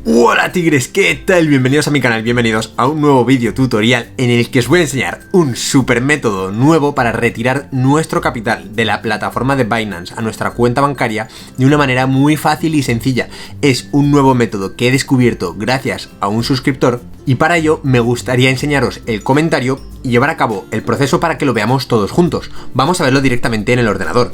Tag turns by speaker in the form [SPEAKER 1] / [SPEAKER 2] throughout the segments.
[SPEAKER 1] Hola tigres, ¿qué tal? Bienvenidos a mi canal, bienvenidos a un nuevo vídeo tutorial en el que os voy a enseñar un super método nuevo para retirar nuestro capital de la plataforma de Binance a nuestra cuenta bancaria de una manera muy fácil y sencilla. Es un nuevo método que he descubierto gracias a un suscriptor y para ello me gustaría enseñaros el comentario y llevar a cabo el proceso para que lo veamos todos juntos. Vamos a verlo directamente en el ordenador.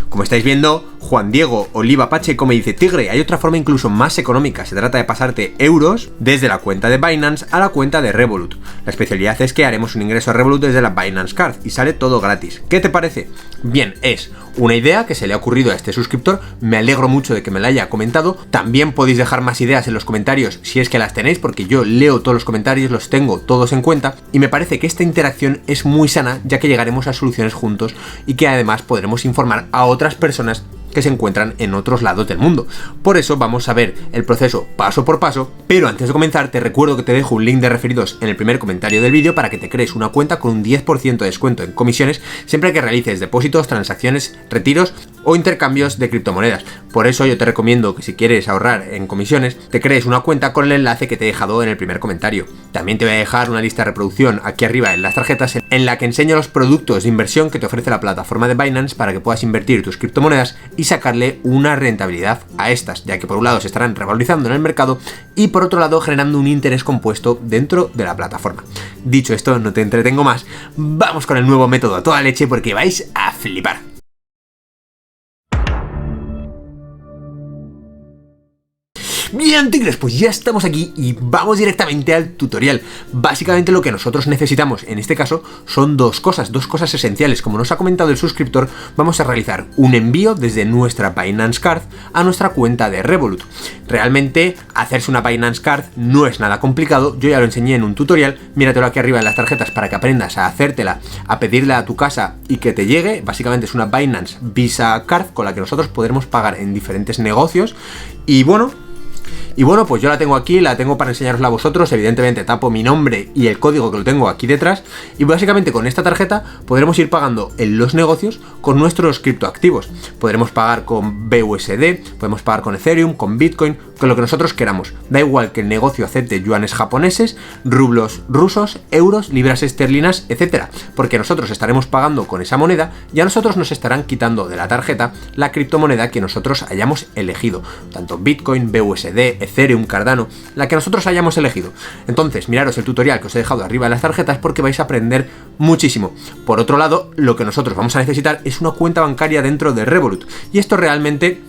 [SPEAKER 1] Como estáis viendo, Juan Diego Oliva Pacheco me dice: Tigre, hay otra forma incluso más económica, se trata de pasarte euros desde la cuenta de Binance a la cuenta de Revolut. La especialidad es que haremos un ingreso a Revolut desde la Binance Card y sale todo gratis. ¿Qué te parece? Bien, es una idea que se le ha ocurrido a este suscriptor, me alegro mucho de que me la haya comentado. También podéis dejar más ideas en los comentarios si es que las tenéis, porque yo leo todos los comentarios, los tengo todos en cuenta y me parece que esta interacción es muy sana, ya que llegaremos a soluciones juntos y que además podremos informar a otras personas que se encuentran en otros lados del mundo. Por eso vamos a ver el proceso paso por paso, pero antes de comenzar te recuerdo que te dejo un link de referidos en el primer comentario del vídeo para que te crees una cuenta con un 10% de descuento en comisiones siempre que realices depósitos, transacciones, retiros o intercambios de criptomonedas. Por eso yo te recomiendo que si quieres ahorrar en comisiones, te crees una cuenta con el enlace que te he dejado en el primer comentario. También te voy a dejar una lista de reproducción aquí arriba en las tarjetas en la que enseño los productos de inversión que te ofrece la plataforma de Binance para que puedas invertir tus criptomonedas y sacarle una rentabilidad a estas, ya que por un lado se estarán revalorizando en el mercado y por otro lado generando un interés compuesto dentro de la plataforma. Dicho esto, no te entretengo más, vamos con el nuevo método a toda leche porque vais a flipar. Bien tigres, pues ya estamos aquí y vamos directamente al tutorial. Básicamente lo que nosotros necesitamos en este caso son dos cosas esenciales. Como nos ha comentado el suscriptor, vamos a realizar un envío desde nuestra Binance Card a nuestra cuenta de Revolut. Realmente hacerse una Binance Card no es nada complicado, yo ya lo enseñé en un tutorial, míratelo aquí arriba en las tarjetas para que aprendas a hacértela, a pedirla a tu casa y que te llegue. Básicamente es una Binance Visa Card con la que nosotros podremos pagar en diferentes negocios y bueno, pues yo la tengo aquí, la tengo para enseñarosla a vosotros. Evidentemente tapo mi nombre y el código que lo tengo aquí detrás. Y básicamente con esta tarjeta podremos ir pagando en los negocios con nuestros criptoactivos. Podremos pagar con BUSD, podemos pagar con Ethereum, con Bitcoin, con lo que nosotros queramos. Da igual que el negocio acepte yuanes japoneses, rublos rusos, euros, libras esterlinas, etcétera. Porque nosotros estaremos pagando con esa moneda y a nosotros nos estarán quitando de la tarjeta la criptomoneda que nosotros hayamos elegido. Tanto Bitcoin, BUSD, Ethereum, Cardano, la que nosotros hayamos elegido. Entonces, miraros el tutorial que os he dejado arriba en las tarjetas porque vais a aprender muchísimo. Por otro lado, lo que nosotros vamos a necesitar es una cuenta bancaria dentro de Revolut. Y esto realmente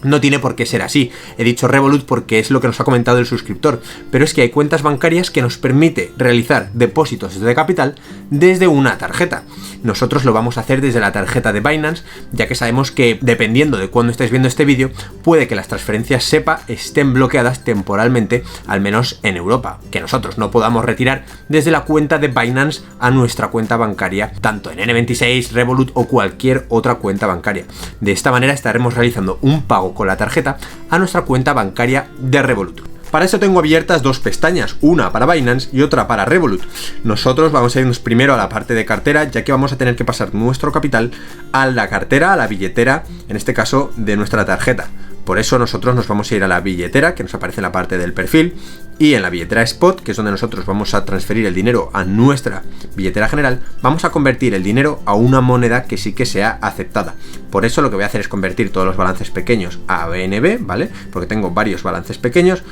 [SPEAKER 1] no tiene por qué ser así. He dicho Revolut porque es lo que nos ha comentado el suscriptor, pero es que hay cuentas bancarias que nos permite realizar depósitos de capital desde una tarjeta. Nosotros lo vamos a hacer desde la tarjeta de Binance, ya que sabemos que dependiendo de cuándo estáis viendo este vídeo, puede que las transferencias SEPA estén bloqueadas temporalmente, al menos en Europa, que nosotros no podamos retirar desde la cuenta de Binance a nuestra cuenta bancaria, tanto en N26, Revolut o cualquier otra cuenta bancaria. De esta manera estaremos realizando un pago con la tarjeta a nuestra cuenta bancaria de Revolut. Para eso tengo abiertas dos pestañas, una para Binance y otra para Revolut. Nosotros vamos a irnos primero a la parte de cartera, ya que vamos a tener que pasar nuestro capital a la cartera, a la billetera, en este caso de nuestra tarjeta. Por eso nosotros nos vamos a ir a la billetera, que nos aparece en la parte del perfil, y en la billetera Spot, que es donde nosotros vamos a transferir el dinero a nuestra billetera general, vamos a convertir el dinero a una moneda que sí que sea aceptada. Por eso lo que voy a hacer es convertir todos los balances pequeños a BNB, ¿vale? Porque tengo varios balances pequeños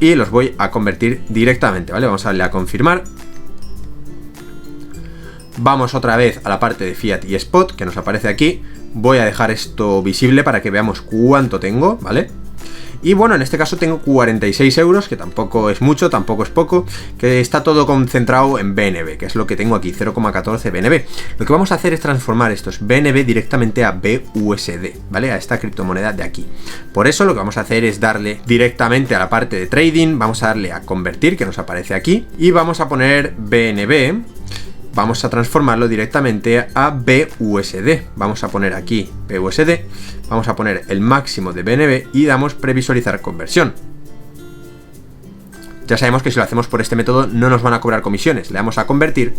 [SPEAKER 1] y los voy a convertir directamente, ¿vale? Vamos a darle a confirmar. Vamos otra vez a la parte de Fiat y Spot, que nos aparece aquí. Voy a dejar esto visible para que veamos cuánto tengo, ¿vale? Y bueno, en este caso tengo 46 euros, que tampoco es mucho, tampoco es poco, que está todo concentrado en BNB, que es lo que tengo aquí, 0,14 BNB. Lo que vamos a hacer es transformar estos BNB directamente a BUSD, ¿vale? A esta criptomoneda de aquí. Por eso lo que vamos a hacer es darle directamente a la parte de trading, vamos a darle a convertir, que nos aparece aquí, y vamos a poner BNB. Vamos a transformarlo directamente a BUSD. Vamos a poner aquí BUSD. Vamos a poner el máximo de BNB y damos previsualizar conversión. Ya sabemos que si lo hacemos por este método no nos van a cobrar comisiones. Le damos a convertir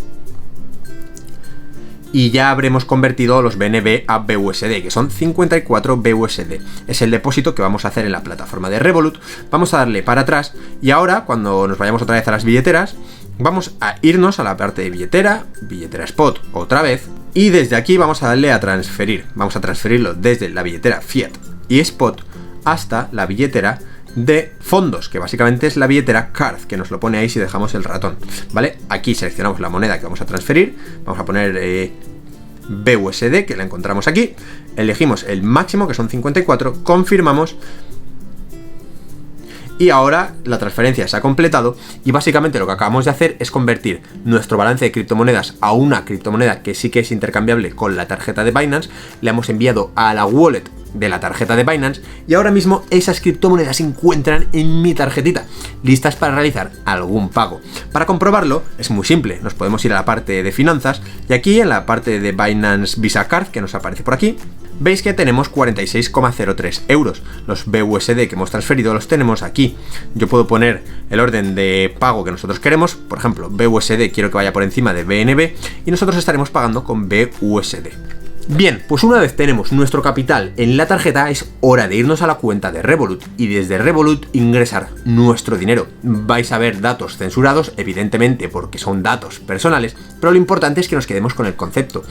[SPEAKER 1] y ya habremos convertido los BNB a BUSD, que son 54 BUSD. Es el depósito que vamos a hacer en la plataforma de Revolut. Vamos a darle para atrás y ahora, cuando nos vayamos otra vez a las billeteras, vamos a irnos a la parte de billetera spot otra vez, y desde aquí vamos a darle a transferir. Vamos a transferirlo desde la billetera Fiat y Spot hasta la billetera de fondos, que básicamente es la billetera Card, que nos lo pone ahí si dejamos el ratón, ¿vale? Aquí seleccionamos la moneda que vamos a transferir, vamos a poner BUSD, que la encontramos aquí, elegimos el máximo, que son 54, confirmamos, y ahora la transferencia se ha completado y básicamente lo que acabamos de hacer es convertir nuestro balance de criptomonedas a una criptomoneda que sí que es intercambiable con la tarjeta de Binance. Le hemos enviado a la wallet de la tarjeta de Binance y ahora mismo esas criptomonedas se encuentran en mi tarjetita, listas para realizar algún pago. Para comprobarlo es muy simple, nos podemos ir a la parte de finanzas y aquí en la parte de Binance Visa Card, que nos aparece por aquí, veis que tenemos 46,03 euros. Los BUSD que hemos transferido los tenemos aquí. Yo puedo poner el orden de pago que nosotros queremos, por ejemplo, BUSD quiero que vaya por encima de BNB y nosotros estaremos pagando con BUSD. Bien, pues una vez tenemos nuestro capital en la tarjeta, es hora de irnos a la cuenta de Revolut y desde Revolut ingresar nuestro dinero. Vais a ver datos censurados, evidentemente porque son datos personales, pero lo importante es que nos quedemos con el concepto.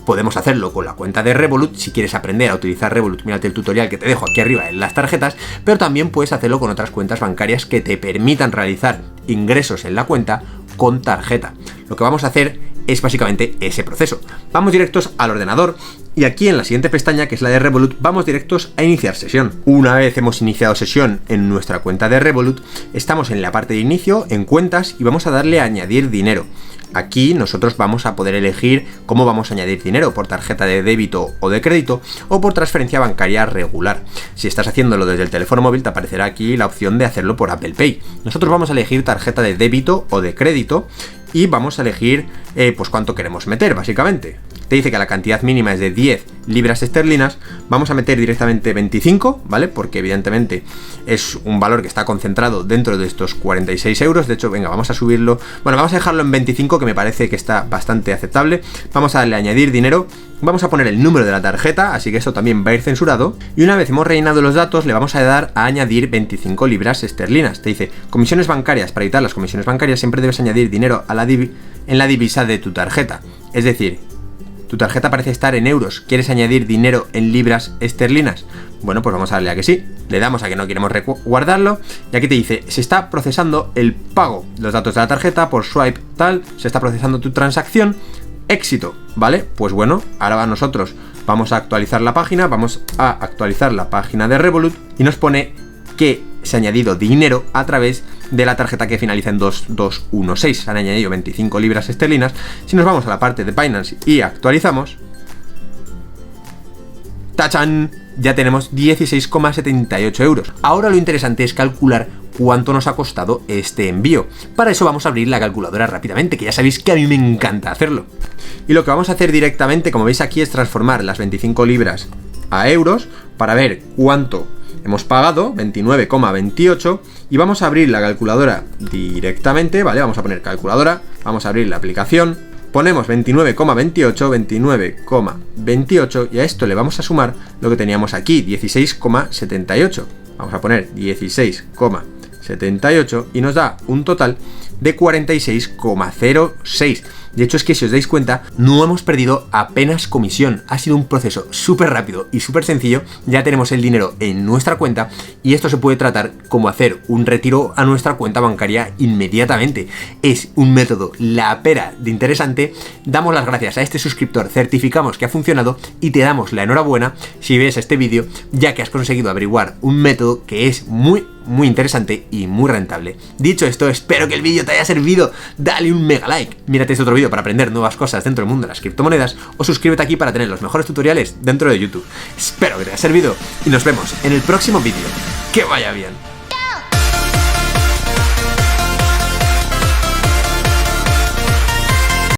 [SPEAKER 1] Podemos hacerlo con la cuenta de Revolut, si quieres aprender a utilizar Revolut, mírate el tutorial que te dejo aquí arriba en las tarjetas, pero también puedes hacerlo con otras cuentas bancarias que te permitan realizar ingresos en la cuenta con tarjeta. Lo que vamos a hacer es básicamente ese proceso. Vamos directos al ordenador y aquí en la siguiente pestaña, que es la de Revolut, vamos directos a iniciar sesión. Una vez hemos iniciado sesión en nuestra cuenta de Revolut, estamos en la parte de inicio, en cuentas, y vamos a darle a añadir dinero. Aquí nosotros vamos a poder elegir cómo vamos a añadir dinero, por tarjeta de débito o de crédito o por transferencia bancaria regular. Si estás haciéndolo desde el teléfono móvil te aparecerá aquí la opción de hacerlo por Apple Pay. Nosotros vamos a elegir tarjeta de débito o de crédito y vamos a elegir pues cuánto queremos meter básicamente. Te dice que la cantidad mínima es de 10 libras esterlinas, vamos a meter directamente 25, ¿vale? Porque evidentemente es un valor que está concentrado dentro de estos 46 euros, de hecho, venga, vamos a subirlo, bueno, vamos a dejarlo en 25, que me parece que está bastante aceptable, vamos a darle a añadir dinero, vamos a poner el número de la tarjeta, así que esto también va a ir censurado, y una vez hemos rellenado los datos, le vamos a dar a añadir 25 libras esterlinas, te dice, comisiones bancarias, para evitar las comisiones bancarias siempre debes añadir dinero a en la divisa de tu tarjeta, es decir, tu tarjeta parece estar en euros, ¿quieres añadir dinero en libras esterlinas? Bueno, pues vamos a darle a que sí, le damos a que no queremos guardarlo y aquí te dice, se está procesando el pago, los datos de la tarjeta por swipe tal, se está procesando tu transacción, éxito, ¿vale? Pues bueno, ahora nosotros vamos a actualizar la página, vamos a actualizar la página de Revolut y nos pone que se ha añadido dinero a través de la tarjeta que finaliza en 2216. Se han añadido 25 libras esterlinas. Si nos vamos a la parte de Binance y actualizamos, ¡tachán! Ya tenemos 16,78 euros. Ahora lo interesante es calcular cuánto nos ha costado este envío. Para eso vamos a abrir la calculadora rápidamente, que ya sabéis que a mí me encanta hacerlo. Y lo que vamos a hacer directamente, como veis aquí, es transformar las 25 libras a euros para ver cuánto hemos pagado, 29,28, y vamos a abrir la calculadora directamente, ¿vale? Vamos a poner calculadora, vamos a abrir la aplicación, ponemos 29,28, 29,28, y a esto le vamos a sumar lo que teníamos aquí, 16,78. Vamos a poner 16,78 y nos da un total de 46,06. De hecho es que si os dais cuenta, no hemos perdido apenas comisión. Ha sido un proceso súper rápido y súper sencillo. Ya tenemos el dinero en nuestra cuenta y esto se puede tratar como hacer un retiro a nuestra cuenta bancaria inmediatamente. Es un método la pera de interesante. Damos las gracias a este suscriptor, certificamos que ha funcionado y te damos la enhorabuena si ves este vídeo, ya que has conseguido averiguar un método que es muy interesante y muy rentable. Dicho esto, espero que el vídeo te haya servido. Dale un mega like, mírate este otro vídeo para aprender nuevas cosas dentro del mundo de las criptomonedas o suscríbete aquí para tener los mejores tutoriales dentro de YouTube. Espero que te haya servido y nos vemos en el próximo vídeo. ¡Que vaya bien!